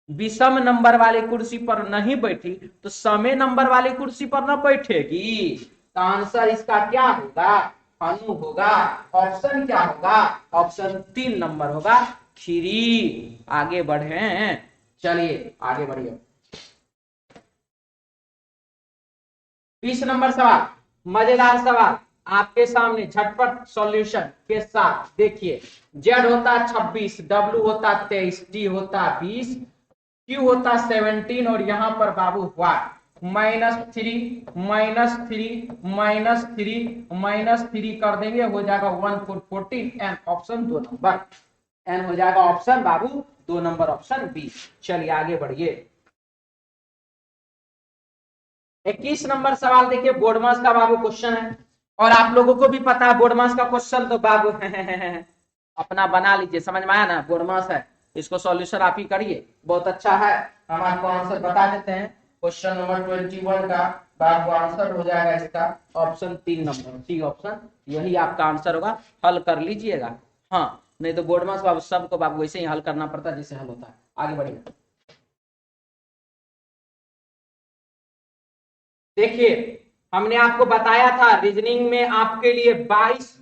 विषम नंबर वाली कुर्सी पर नहीं बैठी तो समय नंबर वाली कुर्सी पर न बैठेगी। तो आंसर इसका क्या होगा? अनु होगा। ऑप्शन क्या होगा? ऑप्शन 3 नंबर होगा, 3। आगे बढ़े, चलिए आगे बढ़िए। 20 नंबर सवाल, मजेदार सवाल आपके सामने, झटपट सॉल्यूशन के साथ देखिए। जेड होता 26, डब्ल्यू होता 23, टी होता 20, क्यू होता 17 और यहां पर बाबू वाट -3 -3 -3 कर देंगे, हो जाएगा 1 4 14। एन ऑप्शन 2 नंबर, एन हो जाएगा ऑप्शन बाबू 2 नंबर, ऑप्शन बी। चलिए आगे बढ़िए। 21 नंबर सवाल देखिए, बोर्ड मास का बाबू क्वेश्चन है और आप लोगों को भी पता है बोर्ड मास का क्वेश्चन तो बाबू अपना बना लीजिए, समझ में आया ना? बोर्ड मास है, इसको सॉल्यूशन आप ही करिए, बहुत अच्छा है। हम आपको आंसर बता देते हैं। क्वेश्चन नंबर 21 का बाबू आंसर हो जाएगा इसका ऑप्शन 3 नंबर, सी ऑप्शन, यही आपका आंसर होगा। हल कर लीजिएगा, हाँ नहीं तो बोर्ड मास बाबू सबको बाबू वैसे ही हल करना पड़ता है जैसे हल होता है। आगे बढ़िए। देखिए हमने आपको बताया था रीजनिंग में आपके लिए 22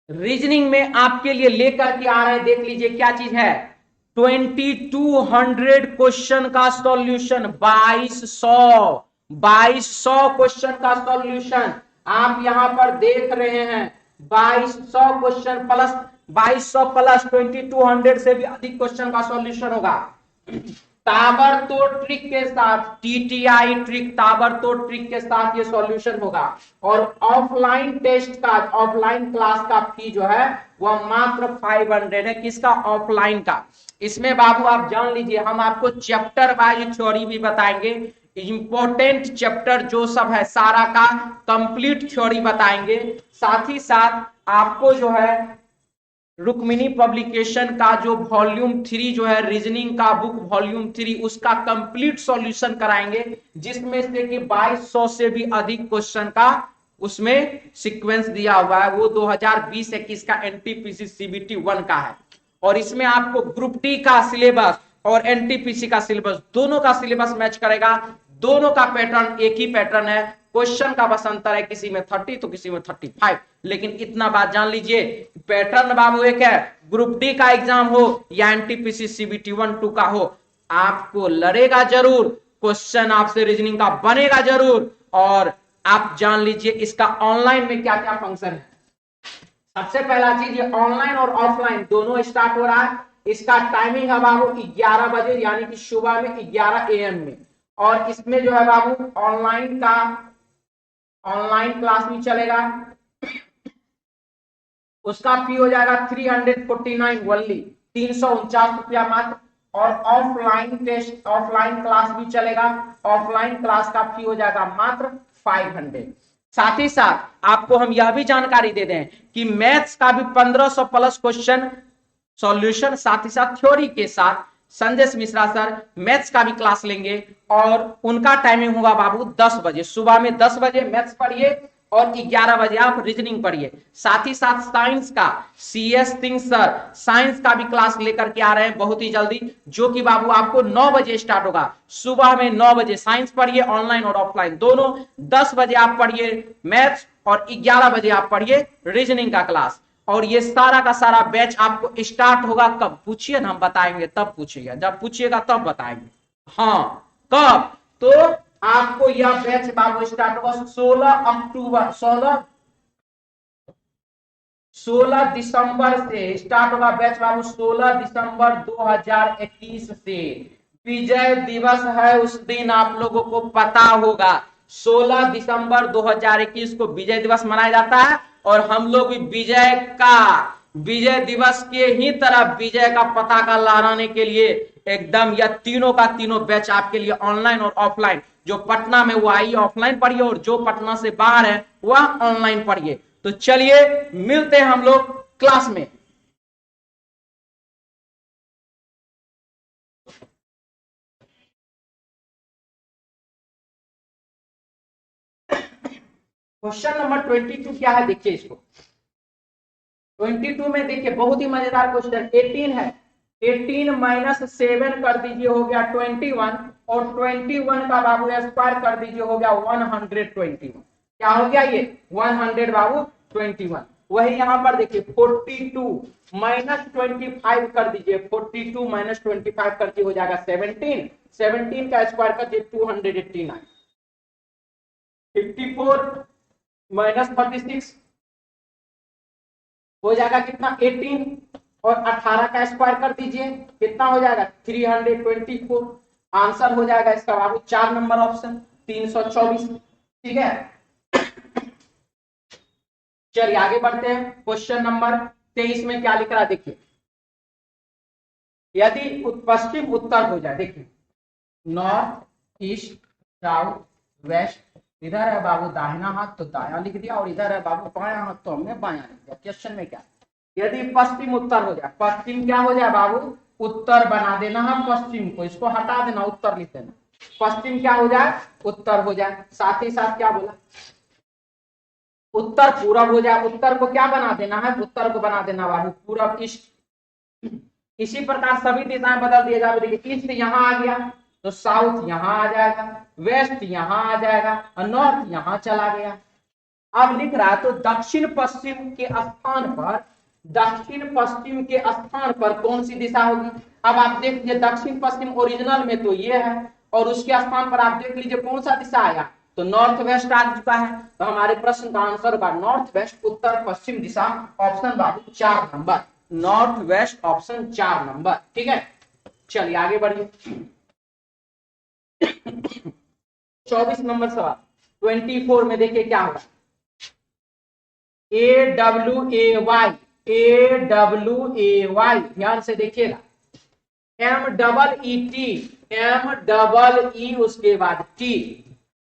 रीजनिंग में आपके लिए लेकर के आ रहे हैं, देख लीजिए क्या चीज है। 2200 क्वेश्चन का सॉल्यूशन, 2200 क्वेश्चन का सॉल्यूशन आप यहां पर देख रहे हैं। 2200 क्वेश्चन प्लस 2200 प्लस 2200 से भी अधिक क्वेश्चन का सॉल्यूशन होगा। ताबड़तोड़ ट्रिक के साथ, टीटीआई ट्रिक, ताबड़तोड़ ट्रिक के साथ ये सॉल्यूशन होगा। और ऑफलाइन टेस्ट का, ऑफलाइन क्लास का फी जो है वह मात्र 500 है। किसका? ऑफलाइन का। इसमें बाबू आप जान लीजिए हम आपको चैप्टर वाइज थ्योरी भी बताएंगे, इंपॉर्टेंट चैप्टर जो सब है सारा का कंप्लीट थ्योरी बताएंगे। साथ ही साथ आपको जो है रुक्मिणी पब्लिकेशन का जो वॉल्यूम 3 जो है रीजनिंग का बुक वॉल्यूम 3, उसका कंप्लीट सॉल्यूशन कराएंगे, जिसमें से कि 2200 से भी अधिक क्वेश्चन का उसमें सीक्वेंस दिया हुआ है। वो 2020-21 का एनटीपीसी सीबीटी 1 का है। और इसमें आपको ग्रुप डी का सिलेबस और एनटीपीसी का सिलेबस, दोनों का सिलेबस मैच करेगा। दोनों का पैटर्न एक ही पैटर्न है, क्वेश्चन का बस अंतर है, किसी में 30 तो किसी में 35। लेकिन इतना बात जान लीजिए, पैटर्न बाबू एक है। ग्रुप डी का एग्जाम हो या एनटीपीसी सीबीटी 1-2 का हो, आपको लड़ेगा जरूर, क्वेश्चन आपसे रीजनिंग का बनेगा जरूर। और आप जान लीजिए इसका ऑनलाइन में क्या क्या फंक्शन है। सबसे पहला चीज, ये ऑनलाइन और ऑफलाइन दोनों स्टार्ट हो रहा है। इसका टाइमिंग है बाबू 11 बजे, यानी कि सुबह में 11 AM में। और इसमें जो है बाबू ऑनलाइन क्लास भी चलेगा उसका फी हो जाएगा 349 ओनली, 349 रुपया मात्र। और ऑफलाइन टेस्ट, ऑफलाइन क्लास भी चलेगा, ऑफलाइन क्लास का फी हो जाएगा मात्र 500। साथ ही साथ आपको हम यह भी जानकारी दे दें कि मैथ्स का भी 1500 प्लस क्वेश्चन सॉल्यूशन, साथ ही साथ थ्योरी के साथ संदेश मिश्रा सर मैथ्स का भी क्लास लेंगे। और उनका टाइमिंग होगा बाबू 10 बजे, सुबह में 10 बजे मैथ्स पढ़िए और 11 बजे आप रीजनिंग पढ़िए। साथ ही साथ साइंस का CS सिंह सर साइंस का भी क्लास लेकर के आ रहे हैं बहुत ही जल्दी, जो कि बाबू आपको 9 बजे स्टार्ट होगा। सुबह में 9 बजे साइंस पढ़िए, ऑनलाइन और ऑफलाइन दोनों। 10 बजे आप पढ़िए मैथ्स और 11 बजे आप पढ़िए रीजनिंग का क्लास। और ये सारा का सारा बैच आपको स्टार्ट होगा कब पूछिए ना, हम बताएंगे तब पूछिएगा, जब पूछिएगा तब बताएंगे। हाँ कब, तो आपको यह बैच बाबू स्टार्ट होगा 16 अक्टूबर, 16 दिसंबर से स्टार्ट होगा बैच बाबू, 16 दिसंबर 2021 से। विजय दिवस है उस दिन, आप लोगों को पता होगा 16 दिसंबर 2021 को विजय दिवस मनाया जाता है। और हम लोग भी विजय दिवस के ही तरह विजय का पताका लहराने के लिए एकदम यह तीनों का तीनों बैच आपके लिए ऑनलाइन और ऑफलाइन, जो पटना में वो आइए ऑफलाइन पढ़िए और जो पटना से बाहर है वह ऑनलाइन पढ़िए। तो चलिए मिलते हैं हम लोग क्लास में। क्वेश्चन नंबर 22 क्या है देखिए इसको। 22 में देखिए बहुत ही मजेदार क्वेश्चन 18 है। 18 माइनस 7 कर दीजिए हो गया 21, और 21 का बाबू स्क्वायर कर दीजिए हो गया 121। क्या हो गया ये 100 बाबू 21। वही यहां पर देखिए 42 माइनस 25 कर दीजिए, 42 माइनस 25 करके हो जाएगा 17, 17 का स्क्वायर कर दीजिए 289। 54 माइनस 36 हो जाएगा कितना 18, और 18 का स्क्वायर कर दीजिए कितना हो जाएगा 324। आंसर हो जाएगा इसका बाबू 4 नंबर ऑप्शन 324। ठीक है, चलिए आगे बढ़ते हैं। क्वेश्चन नंबर 23 में क्या लिख रहा है देखिए। यदि पश्चिम उत्तर हो जाए, देखिए नॉर्थ ईस्ट साउथ वेस्ट, इधर है बाबू दाहिना हाथ तो दाया लिख दिया, और इधर है बाबू बाया हाथ तो हमने बाया लिख दिया। क्वेश्चन में क्या, यदि पश्चिम उत्तर हो जाए, पश्चिम क्या हो जाए बाबू उत्तर बना देना है, पश्चिम को इसको हटा देना, उत्तर लिख देना। पश्चिम क्या हो जाए उत्तर हो जाए। साथ ही साथ क्या बोला, उत्तर पूरब हो जाए, उत्तर को क्या बना देना है, उत्तर को बना देना बाबू पूरब ईस्ट। इसी प्रकार सभी दिशाएं बदल दिए जाए, देखिए ईस्ट यहां आ गया तो साउथ यहां आ जाएगा, वेस्ट यहां आ जाएगा और नॉर्थ यहां चला गया। अब लिख रहा है तो दक्षिण पश्चिम के स्थान पर, दक्षिण पश्चिम के स्थान पर कौन सी दिशा होगी। अब आप देख लीजिए दक्षिण पश्चिम ओरिजिनल में तो ये है, और उसके स्थान पर आप देख लीजिए कौन सा दिशा आया, तो नॉर्थ वेस्ट आ चुका है। तो हमारे प्रश्न का आंसर होगा नॉर्थ वेस्ट उत्तर पश्चिम दिशा, ऑप्शन बाबू 4 number, north west option 4 number. ठीक है, चलिए आगे बढ़िए। 24 नंबर सवाल 24 में देखिए क्या होगा, AWAY, AWAY ध्यान से देखिएगा, MEE उसके बाद T,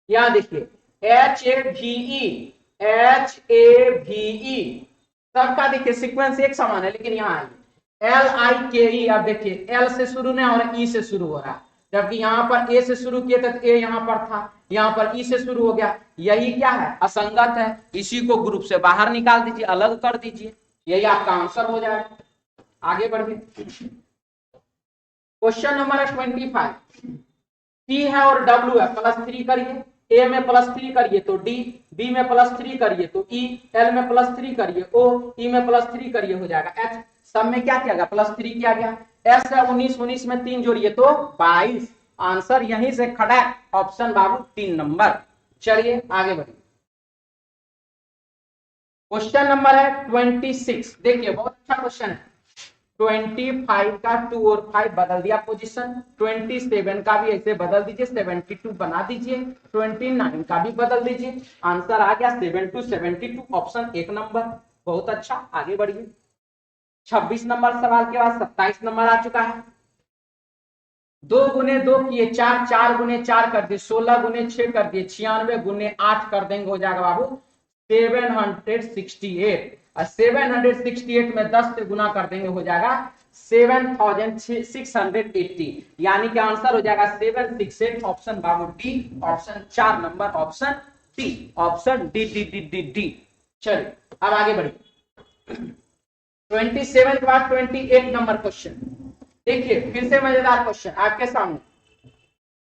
यहां देखिए HAVE सबका देखिए सीक्वेंस एक समान है, लेकिन यहाँ LIKE, अब देखिए L से शुरू नहीं हो रहा, E से शुरू हो रहा है, जबकि यहाँ पर A से शुरू किए थे तो A यहाँ पर था, यहाँ पर E से शुरू हो गया। यही क्या है असंगत है, इसी को ग्रुप से बाहर निकाल दीजिए, अलग कर दीजिए, यही आपका आंसर हो जाएगा। आगे बढ़िए। क्वेश्चन नंबर 25, T है और W है, +3 करिए, A में +3 करिए तो D, B में +3 करिए तो E, L में +3 करिए O, E में +3 करिए हो जाएगा H। सब में क्या किया गया +3 किया गया। S है 19, 19 में 3 जोड़िए तो 22। आंसर यहीं से खड़ा है, ऑप्शन बाबू 3 नंबर। चलिए आगे बढ़िए। क्वेश्चन नंबर है 26, देखिए बहुत अच्छा क्वेश्चन है। 25 का 2 और 5 बदल दिया पोजीशन, 27 का भी ऐसे बदल दीजिए, 72 बना दीजिए, 29 का भी बदल दीजिए। आंसर आ गया 7 to 72, ऑप्शन 1 नंबर। बहुत अच्छा, आगे बढ़िए। 26 नंबर सवाल के बाद 27 नंबर आ चुका है। 2 गुने 2 किए 4, 4 गुने 4 कर दिए 16 गुने 6 कर दिए 96 गुने 8 कर देंगे, हो जाएगा बाबू 768। और 768 में 10 से गुना कर देंगे, हो जाएगा 7680, यानी कि आंसर हो जाएगा 768, ऑप्शन बाबू D, option 4 number, option D, option D D D D D. चलिए अब आगे बढ़िए। 27 के बाद 28 नंबर क्वेश्चन देखिए, फिर से मजेदार क्वेश्चन आपके सामने।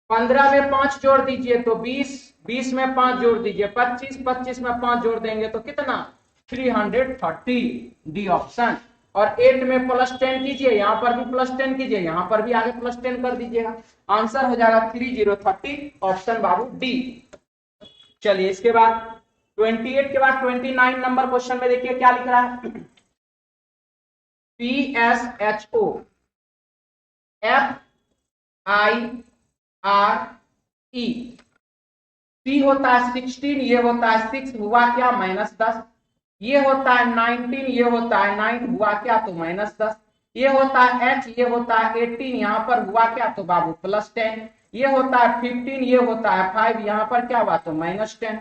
15 में 5 जोड़ दीजिए तो 20, 20 में 5 जोड़ दीजिए 25, 25 में 5 जोड़ देंगे तो कितना 330, डी ऑप्शन। और 8 में +10 कीजिए, यहां पर भी +10 कीजिए, यहां पर भी आगे +10 कर दीजिएगा, आंसर हो जाएगा 3030, ऑप्शन बाबू डी। चलिए इसके बाद 28 के बाद 29 नंबर क्वेश्चन में देखिए क्या लिख रहा है। PSHO FIRE, P होता है 16, ये होता है 6, हुआ क्या -10, ये होता है 19, ये होता है 9, हुआ क्या तो -10, ये होता है H, ये होता है 18, यहाँ पर हुआ क्या तो बाबू +10, ये होता है 15, ये होता है 5, यहाँ पर क्या हुआ तो -10।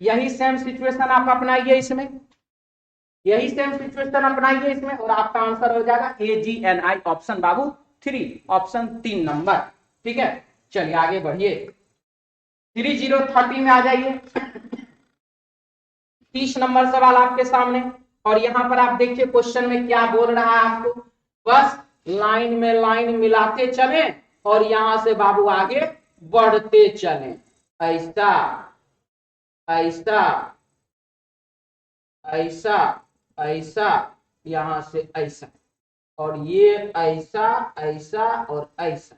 यही सेम सिचुएशन आप अपनाइए इसमें, यही सेम सिचुएशन अपनाइए इसमें, और आपका आंसर हो जाएगा AGNI, ऑप्शन बाबू 3, ऑप्शन 3 नंबर। ठीक है, चलिए आगे बढ़िए। 3030 में आ जाइए। 30 नंबर सवाल आपके सामने, और यहां पर आप देखिए क्वेश्चन में क्या बोल रहा है आपको, बस लाइन में लाइन मिलाते चले और यहां से बाबू आगे बढ़ते चले, ऐसा ऐसा ऐसा ऐसा, यहां से ऐसा, और ये ऐसा ऐसा और ऐसा।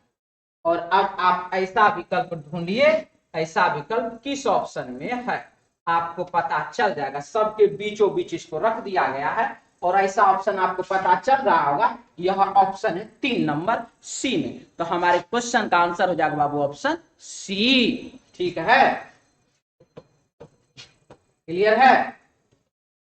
और अब आप ऐसा विकल्प ढूंढिए, ऐसा विकल्प किस ऑप्शन में है, आपको पता चल जाएगा। सबके बीचों बीच इसको रख दिया गया है, और ऐसा ऑप्शन आपको पता चल रहा होगा, यह ऑप्शन है 3 नंबर सी में। तो हमारे क्वेश्चन का आंसर हो जाएगा बाबू ऑप्शन सी। ठीक है, क्लियर है।